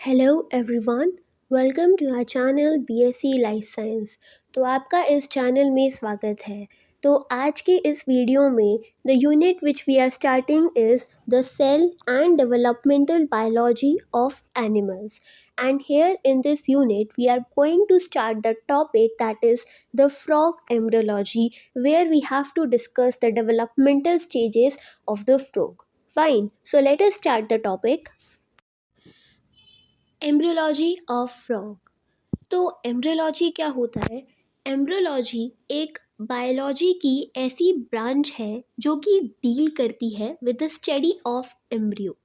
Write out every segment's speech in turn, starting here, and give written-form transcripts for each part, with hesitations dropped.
Hello everyone, welcome to our channel BSc life science. तो आपका इस चैनल में स्वागत है। तो आज के इस वीडियो में the unit which we are starting is the cell and developmental biology of animals, and here in this unit we are going to start the topic that is the frog embryology, where we have to discuss the developmental stages of the frog. Fine, so let us start the topic. Embryology of frog. तो embryology क्या होता है? Embryology एक biology की ऐसी branch है जो कि डील करती है with the study of embryo.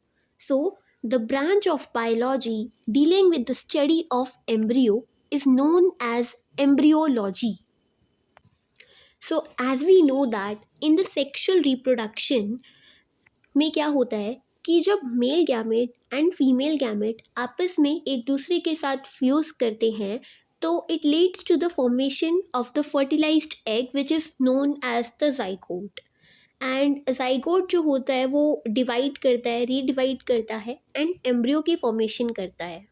So the branch of biology dealing with the study of embryo is known as embryology. So as we know that in the sexual reproduction में क्या होता है कि जब male gamete and female gamete आपस में एक दूसरे के साथ फ्यूज़ करते हैं तो it leads to the formation of the fertilised egg which is known as the zygote. And zygote जो होता है वो डिवाइड करता है, रीडिवाइड करता है एंड एम्ब्रियो की फॉर्मेशन करता है।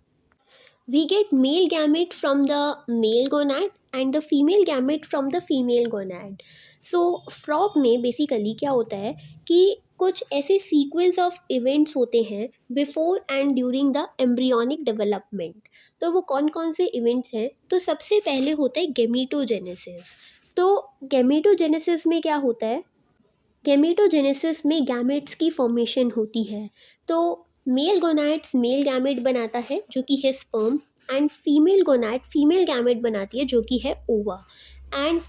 We get male gamete from the male gonad and the female gamete from the female gonad. So frog में बेसिकली क्या होता है कि कुछ ऐसे सीक्वेंस ऑफ इवेंट्स होते हैं before and during the embryonic development. तो वो कौन कौन से इवेंट्स हैं? तो सबसे पहले होता है गैमेटोजेनेसिस। तो गैमेटोजेनेसिस में क्या होता है? गैमेटोजेनेसिस में गैमेट्स की फॉर्मेशन होती है। तो मेल गोनाइड्स मेल गैमेट बनाता है जो कि है sperm, and female gonad female gamete बनाती है जो कि है ओवा। एंड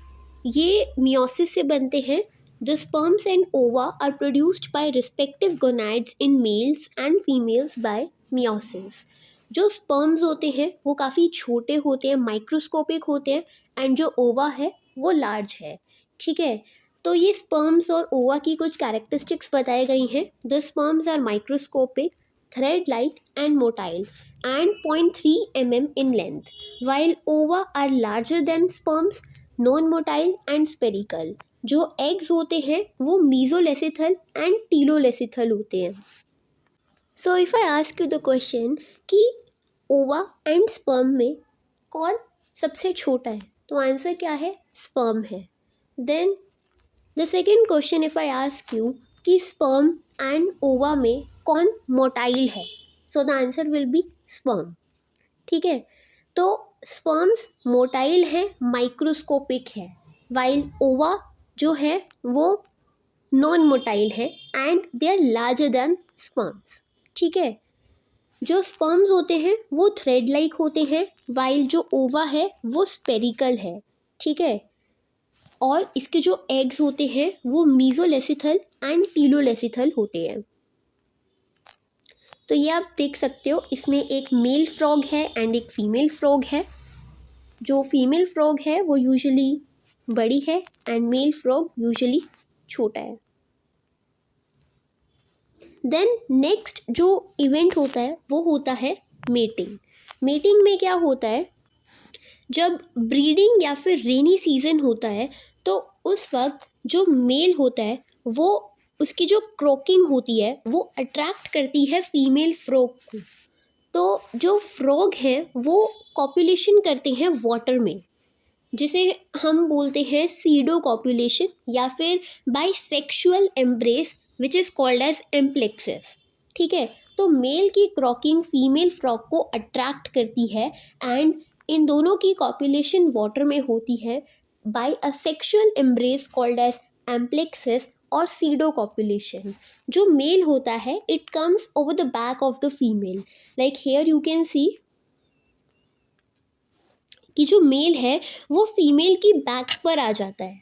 ये मियोसिस से बनते हैं। The sperms and ova are produced by respective gonads in males and females by meiosis. जो स्पर्म्स होते हैं वो काफ़ी छोटे होते हैं, माइक्रोस्कोपिक होते हैं, एंड जो ओवा है वो लार्ज है। ठीक है, तो ये स्पर्म्स और ओवा की कुछ कैरेक्टरिस्टिक्स बताई गई हैं। The sperms are microscopic, thread-like and motile and 0.3 mm in length, while ova are larger than sperms, non-motile and spherical. जो eggs होते हैं वो mesolacethal and telolacethal होते हैं। So if I ask you the question कि ova and sperm में कौन सबसे छोटा है, तो आंसर क्या है? sperm है। Then the second question if I ask you कि sperm and ova में कौन मोटाइल है, so the answer will be sperm. ठीक है, तो स्पर्म्स मोटाइल है, माइक्रोस्कोपिक है, वाइल ओवा जो है वो नॉन मोटाइल है and they are larger than sperms. ठीक है, जो स्पर्म्स होते हैं वो थ्रेड लाइक होते हैं, वाइल जो ओवा है वो स्पेरिकल है। ठीक है, और इसके जो एग्स होते हैं वो मीजोलेसिथल एंड टीलोलेसिथल होते हैं। तो ये आप देख सकते हो, इसमें एक मेल फ्रॉग है एंड एक फीमेल फ्रॉग है। जो फीमेल फ्रॉग है वो यूजुअली बड़ी है एंड मेल फ्रॉग यूजुअली छोटा है। देन नेक्स्ट जो इवेंट होता है वो होता है मेटिंग। मेटिंग में क्या होता है? जब ब्रीडिंग या फिर रेनी सीजन होता है तो उस वक्त जो मेल होता है वो उसकी जो क्रॉकिंग होती है वो अट्रैक्ट करती है फीमेल फ्रॉग को। तो जो फ्रॉग है वो कॉपुलेशन करते हैं वाटर में, जिसे हम बोलते हैं सीडो कॉपुलेशन या फिर by sexual embrace which is called as amplexus. ठीक है, तो मेल की क्रॉकिंग फीमेल फ्रॉग को अट्रैक्ट करती है एंड इन दोनों की कॉपुलेशन वाटर में होती है by a sexual embrace called as amplexus और सीडो कॉपुलेशन। जो मेल होता है it comes over the back of the female, like here you can see कि जो मेल है वो फीमेल की बैक पर आ जाता है।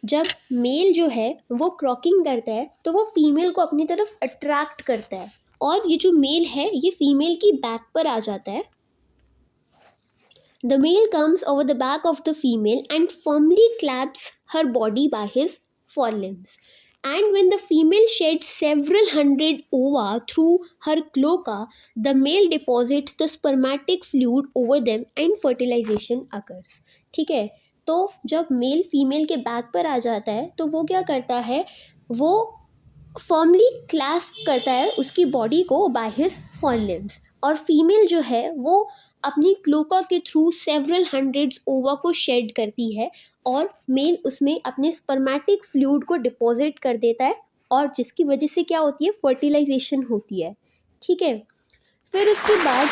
जब मेल जो है वो क्रॉकिंग करता है तो वो फीमेल को अपनी तरफ अट्रैक्ट करता है और ये जो मेल है ये फीमेल की बैक पर आ जाता है। The male comes over the back of the female and firmly clasps her body by his forelimbs, and when the female sheds several hundred ova through her cloaca, the male deposits the spermatic fluid over them and fertilization occurs. ठीक है, तो जब male female के back पर आ जाता है तो वो क्या करता है, वो फर्मली क्लैस्प करता है उसकी बॉडी को बाय हिज forelimbs और फीमेल जो है वो अपनी क्लोका के थ्रू सेवरल हंड्रेड्स ओवा को शेड करती है और मेल उसमें अपने स्पर्मेटिक फ्लूइड को डिपॉजिट कर देता है और जिसकी वजह से क्या होती है, फर्टिलाइजेशन होती है। ठीक है, फिर उसके बाद